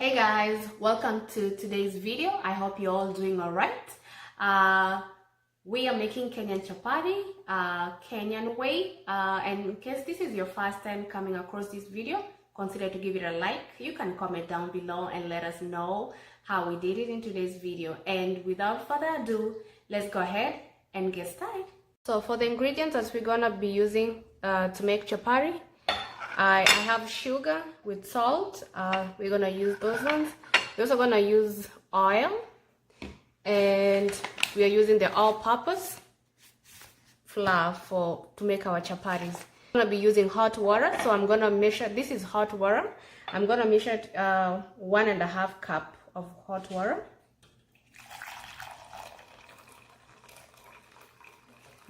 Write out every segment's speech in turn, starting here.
Hey guys, welcome to today's video. I hope you're all doing all right. We are making Kenyan Chapati, Kenyan way. And in case this is your first time coming across this video, consider to give it a like. You can comment down below and let us know how we did it in today's video. And without further ado, let's go ahead and get started. So for the ingredients that we're gonna be using to make chapati, I have sugar with salt. We're gonna use those ones. We're also gonna use oil, and we are using the all-purpose flour to make our chapatis. I'm gonna be using hot water, so I'm gonna measure. This is hot water. I'm gonna measure 1.5 cup of hot water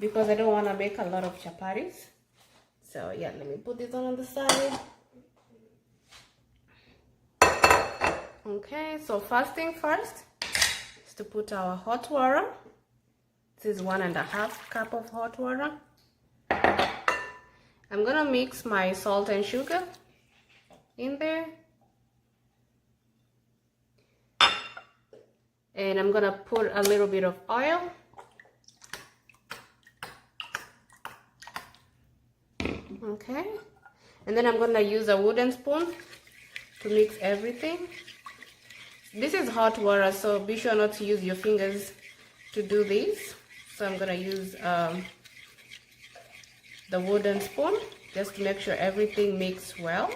because I don't want to make a lot of chapatis. So yeah, let me put this on the side. Okay, so first thing first is to put our hot water. This is 1.5 cup of hot water. I'm gonna mix my salt and sugar in there. And I'm gonna put a little bit of oil. Okay, and then I'm gonna use a wooden spoon to mix everything. This is hot water, so be sure not to use your fingers to do this. So I'm gonna use the wooden spoon just to make sure everything mixes well.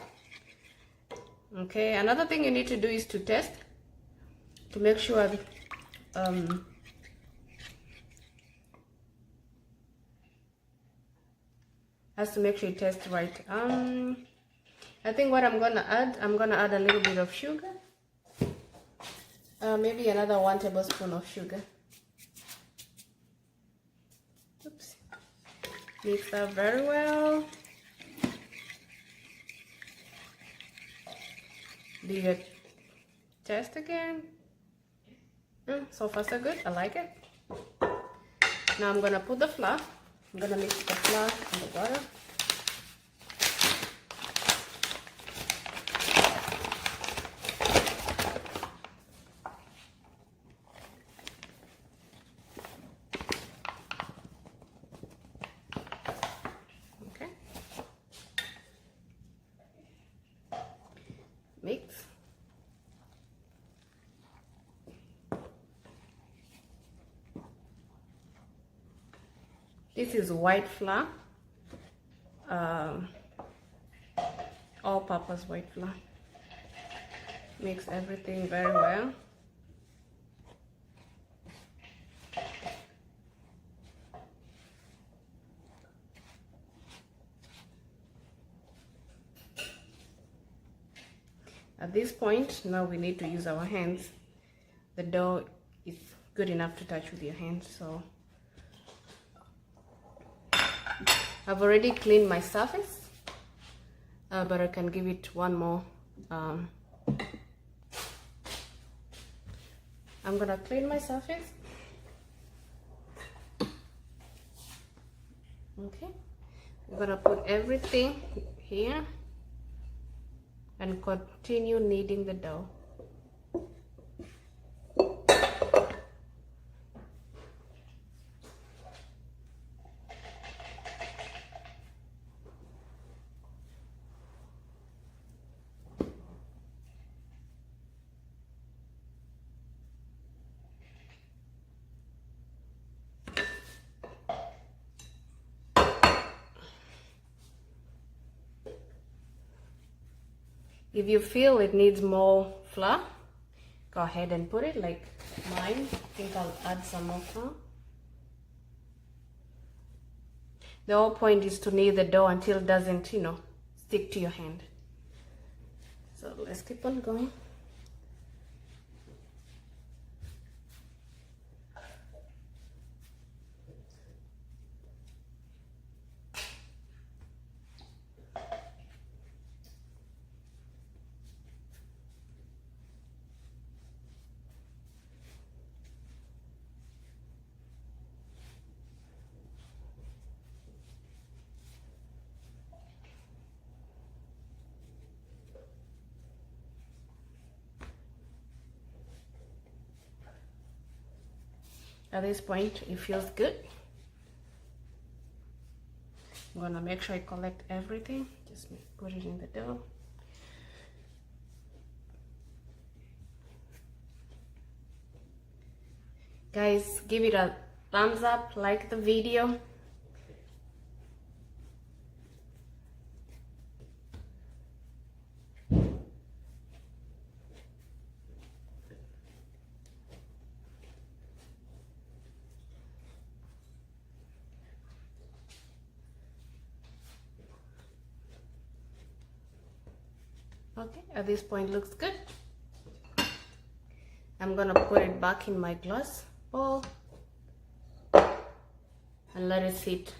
Okay, another thing you need to do is to test to make sure has to make sure it tastes right. I think what I'm gonna add a little bit of sugar, maybe another 1 tablespoon of sugar. Oops. Mix that very well. Do your test again. So far so good. I like it. Now I'm gonna put the flour. I'm gonna mix the flour and the water. Okay. Mix. This is white flour, all-purpose white flour. Mix everything very well. At this point, now we need to use our hands. The dough is good enough to touch with your hands, so I've already cleaned my surface, but I can give it one more. I'm gonna clean my surface. Okay, I'm gonna put everything here and continue kneading the dough. If you feel it needs more flour, go ahead and put it, like mine. I think I'll add some more flour. The whole point is to knead the dough until it doesn't, stick to your hand. So let's keep on going. At this point, it feels good. I'm gonna make sure I collect everything. Just put it in the dough. Guys, give it a thumbs up, like the video. Okay, at this point looks good. I'm gonna put it back in my glass bowl and let it sit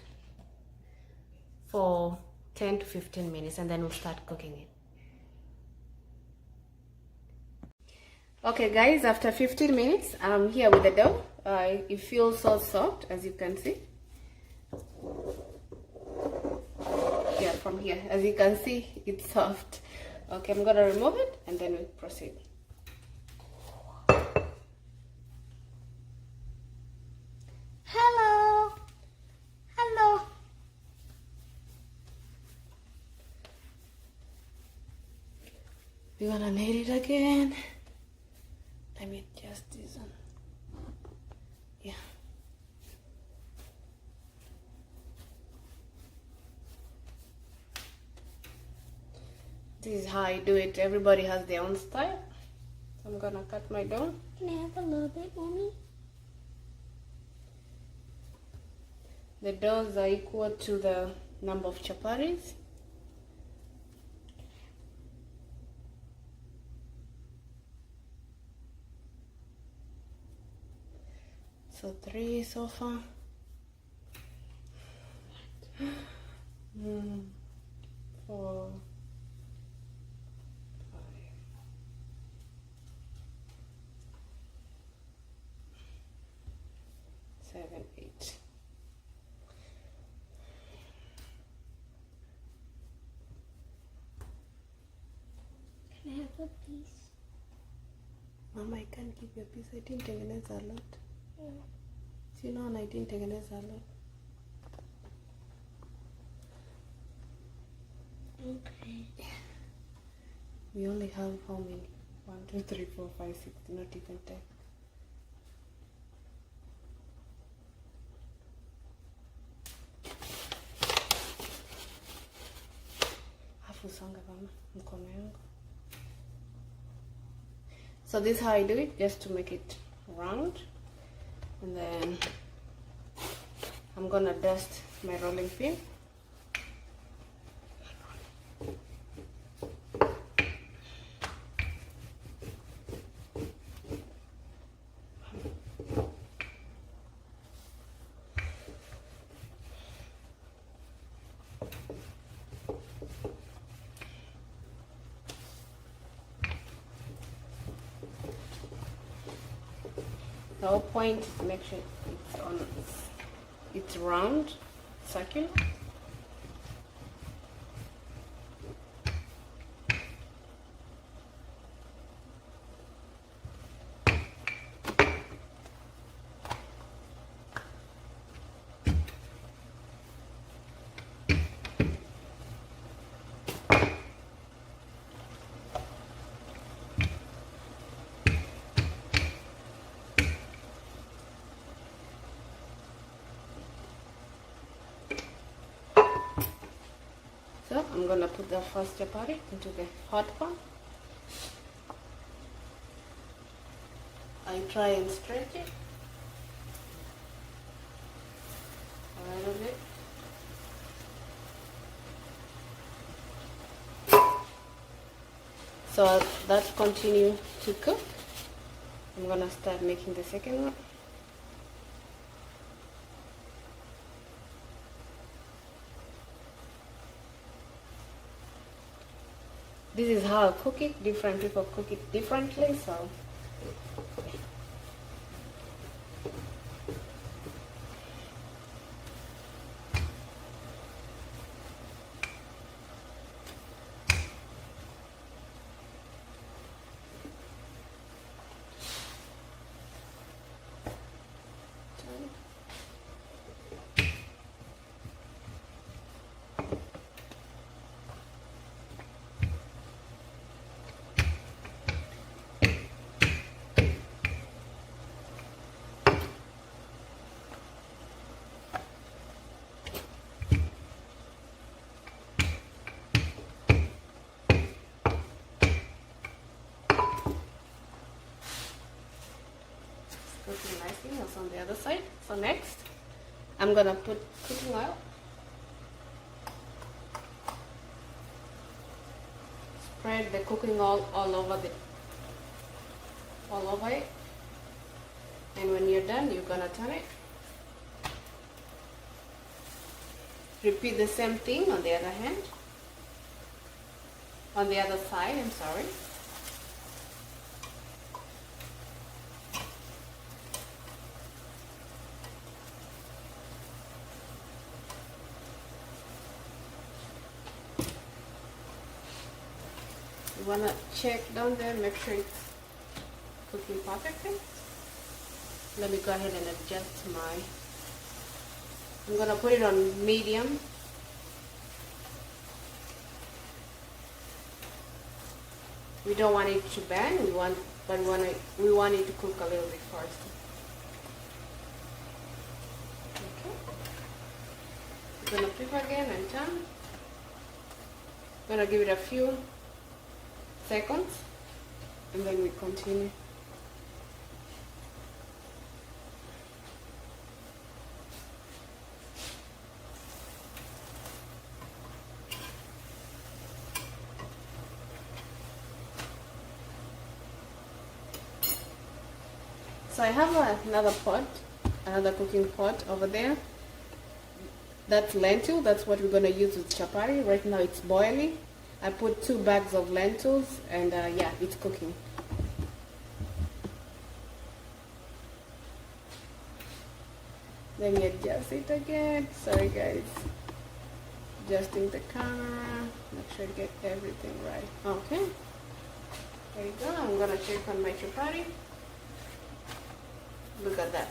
for 10 to 15 minutes, and then we'll start cooking it. Okay guys, after 15 minutes, I'm here with the dough. It feels so soft, as you can see. Yeah, from here, as you can see, it's soft. Okay, I'm gonna remove it and then we'll proceed. Hello. Hello. We're gonna knead it again. Let me adjust this one. Yeah. This is how I do it. Everybody has their own style. So I'm gonna cut my dough. Can I have a little bit, Mommy? The doughs are equal to the number of chapatis. So 3 so far. 4, 5, 7, 8. Can I have a piece? Mama, I can't give you a piece. I didn't tengeneza a lot. Yeah. See, no, I didn't tengeneza a lot. Okay. We only have how many? 1, 2, 3, 4, 5, 6, not even 10. Afu songa mama, mkono yangu. So this is how I do it, just to make it round. And then I'm gonna dust my rolling pin. The whole point is to make sure it's round, circular. So I'm gonna put the first chapati into the hot pan. I try and stretch it a little bit. So that continue to cook. I'm gonna start making the second one. This is how I cook it. Different people cook it differently, so also on the other side. So next, I'm gonna put cooking oil. Spread the cooking oil all over it. And when you're done, you're gonna turn it. Repeat the same thing on the other hand. On the other side, I'm sorry. You wanna check down there, make sure it's cooking perfectly. Let me go ahead and adjust I'm gonna put it on medium. We don't want it to burn, we want it to cook a little bit first. Okay. I'm gonna flip again and turn. I'm gonna give it a few seconds and then we continue. So I have another cooking pot over there. That's lentil, that's what we're gonna use with chapati. Right now it's boiling. I put 2 bags of lentils and yeah, it's cooking. Let me adjust it again. Sorry guys. Adjusting the camera. Make sure to get everything right. Okay. There you go. I'm gonna check on my chapati. Look at that.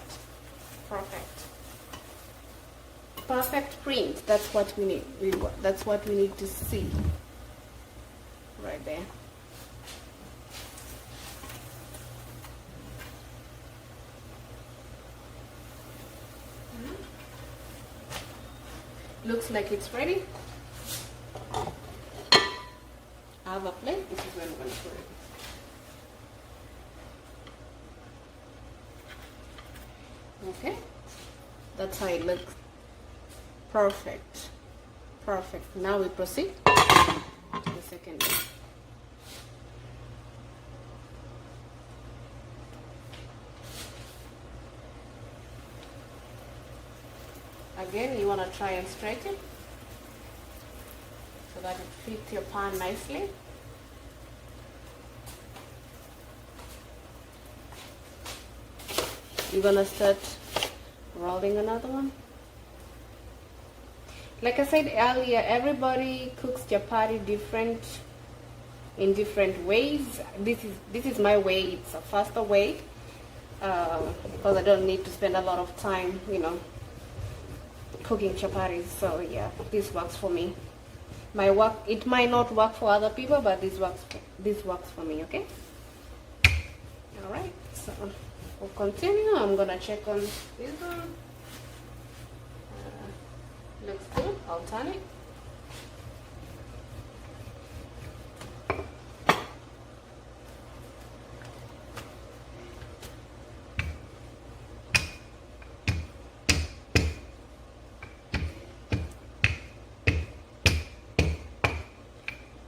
Perfect. Perfect print. That's what we need. That's what we need to see. Right there. Looks like it's ready. I have a plate. This is where I'm going to put it. Okay, that's how it looks. Perfect. Perfect. Now we proceed to the second one. Again, you want to try and stretch it so that it fits your pan nicely. You're gonna start rolling another one. Like I said earlier, everybody cooks chapati in different ways. This is my way. It's a faster way because I don't need to spend a lot of time, cooking chapatis. So yeah, this works for me. It might not work for other people, but this works for me. Okay. All right. So we'll continue. I'm gonna check on this one. Looks good. I'll turn it.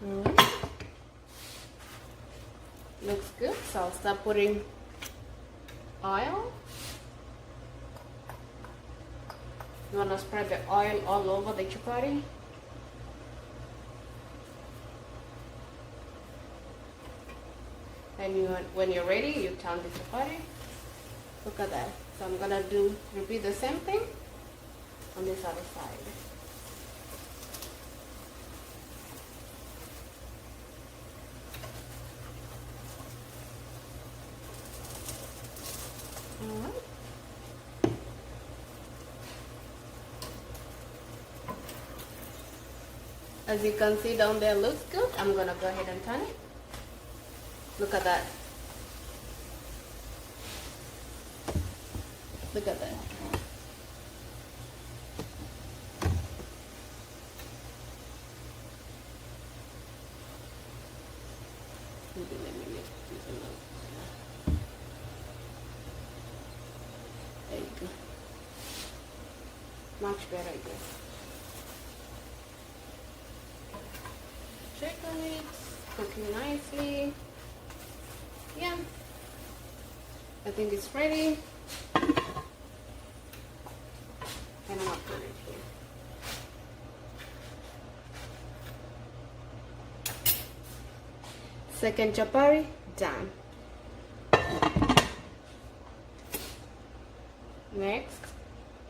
Alright. Looks good. So I'll start putting oil. You want to spread the oil all over the chapati. And when you're ready, you turn the chapati. Look at that. So I'm gonna repeat the same thing on this other side. Alright. As you can see down there, looks good. I'm gonna go ahead and turn it. Look at that. Look at that. There you go. Much better, I guess. Check on it. Cooking nicely. Yeah. I think it's ready. And I'm gonna put it here. Second chapati done. Next,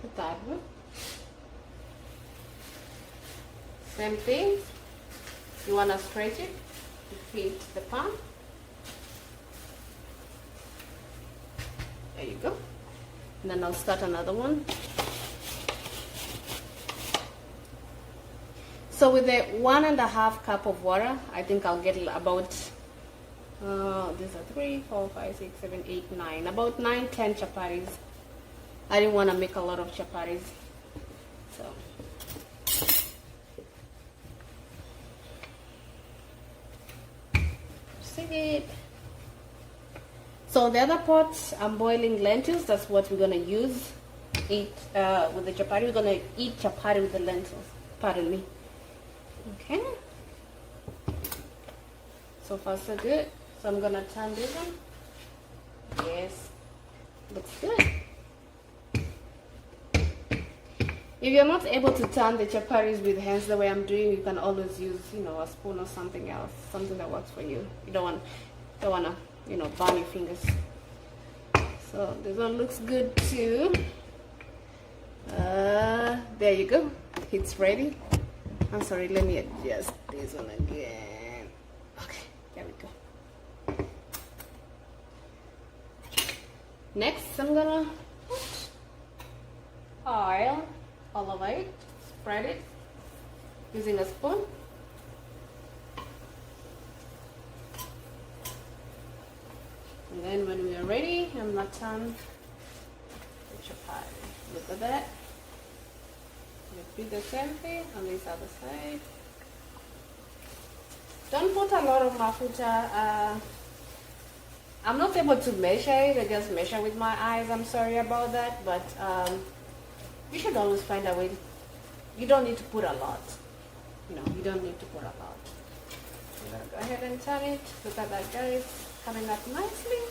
the third one. Same thing. You wanna stretch it to fit the pan. There you go. And then I'll start another one. So with the 1.5 cup of water, I think I'll get about these are 3, 4, 5, 6, 7, 8, 9. About 9, 10 chapatis. I didn't want to make a lot of chapatis. So save it. So the other pot, I'm boiling lentils. That's what we're gonna use. Eat with the chapati. We're gonna eat chapati with the lentils. Pardon me. Okay. So far so good. So I'm gonna turn this one. Yes, looks good. If you're not able to turn the chapatis with hands the way I'm doing, you can always use, a spoon or something else, something that works for you. You don't wanna, burn your fingers. So this one looks good too. There you go. It's ready. I'm sorry, let me adjust this one again. Okay, there we go. Next, I'm gonna put oil all over it, spread it using a spoon. And then when we are ready, I'm gonna turn the chapati. Look at that. Repeat the same thing on this other side. Don't put a lot of mafuta. I'm not able to measure it. I just measure with my eyes. I'm sorry about that, but you should always find a way. You don't need to put a lot. You don't need to put a lot. I'm gonna go ahead and turn it. Look at that, guys, coming up nicely.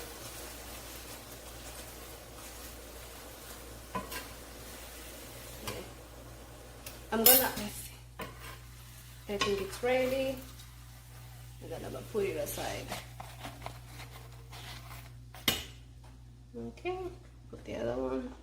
I think it's ready, and then I'm gonna put it aside. Okay, put the other one.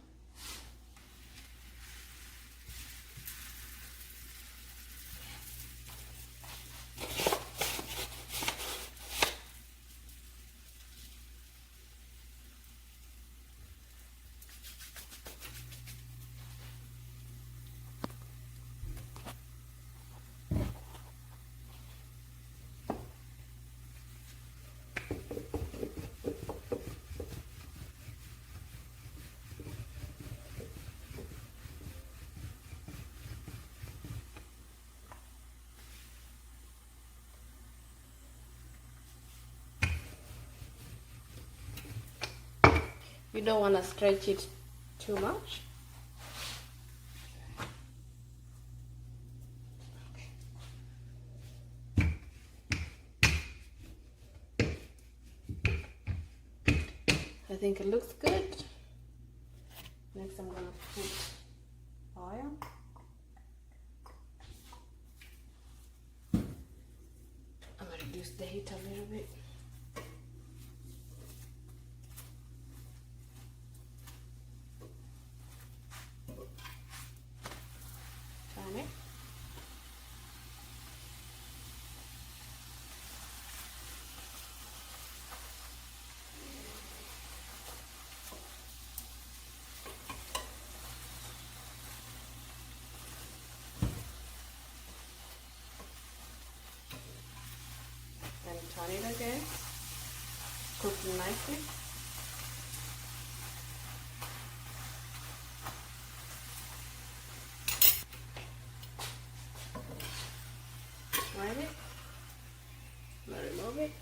You don't want to stretch it too much. I think it looks good. Next I'm going to put oil. I'm going to reduce the heat a little bit. Turn it. Then turn it again. Cooking nicely. Right it. I'm gonna remove it.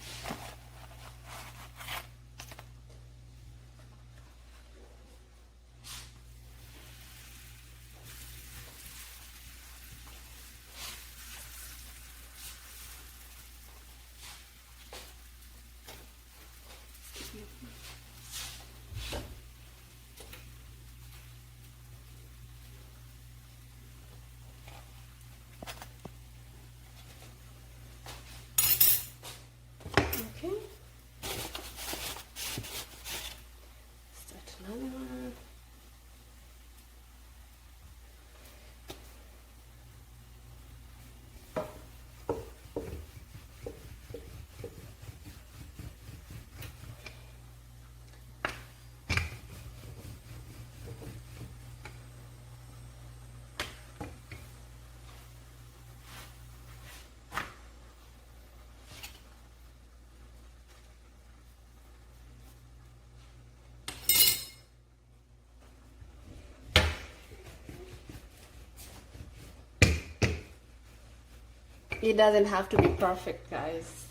It doesn't have to be perfect, guys.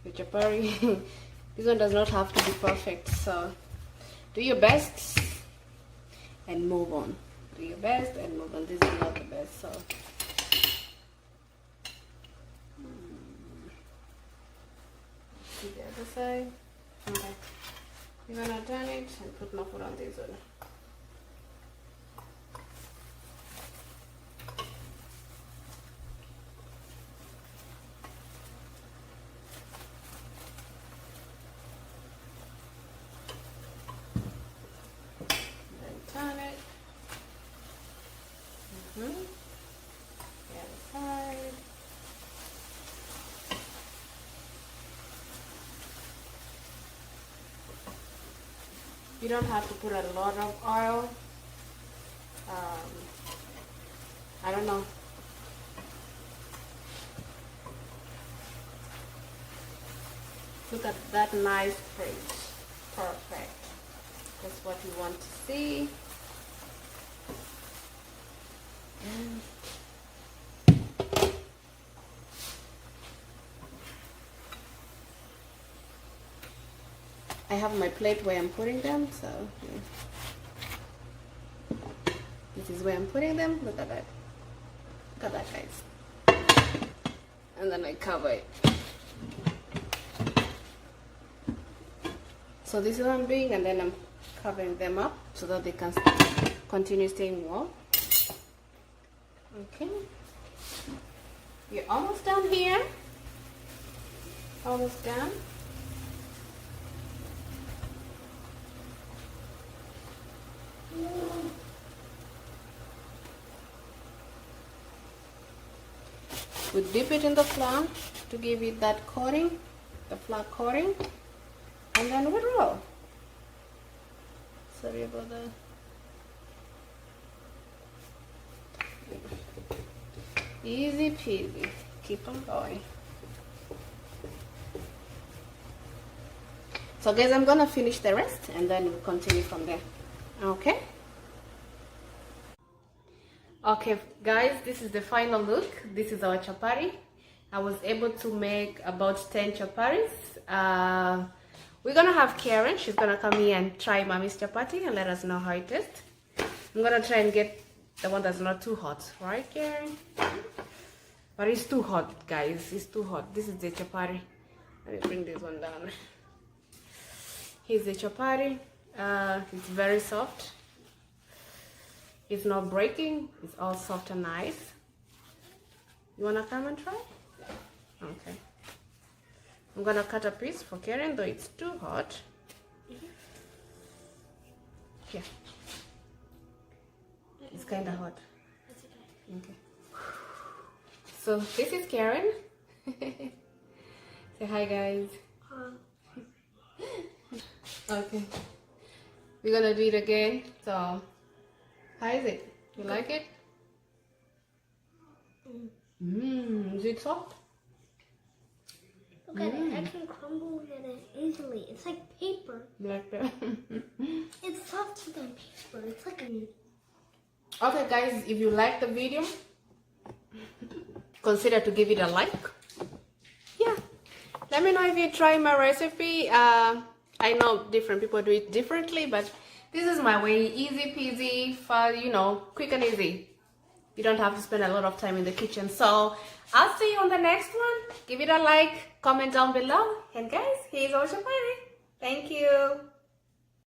The chapati, this one does not have to be perfect. So do your best and move on. Do your best and move on. This is not the best, so. See the other side. Okay. You're gonna turn it and put more food on this one. Turn it. The other side. You don't have to put a lot of oil. I don't know. Look at that nice fridge. Perfect. That's what you want to see. I have my plate where I'm putting them, so yeah. This is where I'm putting them. Look at that. Look at that, guys. And then I cover it. So this is what I'm doing, and then I'm covering them up so that they can continue staying warm. Okay. You're almost done here. Almost done. We dip it in the flour to give it that coating, the flour coating, and then we roll. Sorry about that. Easy peasy. Keep on going. So guys, I'm gonna finish the rest and then we'll continue from there. Okay? Okay guys, this is the final look. This is our chapati. I was able to make about 10 chapatis. We're gonna have Karen. She's gonna come here and try mommy's chapati and let us know how it tastes. I'm gonna try and get the one that's not too hot, right Karen? But it's too hot, guys. It's too hot. This is the chapati. Let me bring this one down. Here's the chapati. It's very soft. It's not breaking. It's all soft and nice. You wanna come and try? Okay. I'm gonna cut a piece for Karen, though it's too hot. Here. It's kind of hot. Okay. So this is Karen. Say hi, guys. Okay. We're gonna do it again. So, how is it? You like it? Is it soft? Look at it. I can crumble it easily. It's like paper. Like that? It's softer than paper. It's like a... Okay, guys, if you like the video, consider to give it a like. Yeah. Let me know if you try my recipe. I know different people do it differently, but this is my way. Easy peasy, fast, you know, quick and easy. You don't have to spend a lot of time in the kitchen. So I'll see you on the next one. Give it a like, comment down below. And guys, here's our chapati. Thank you.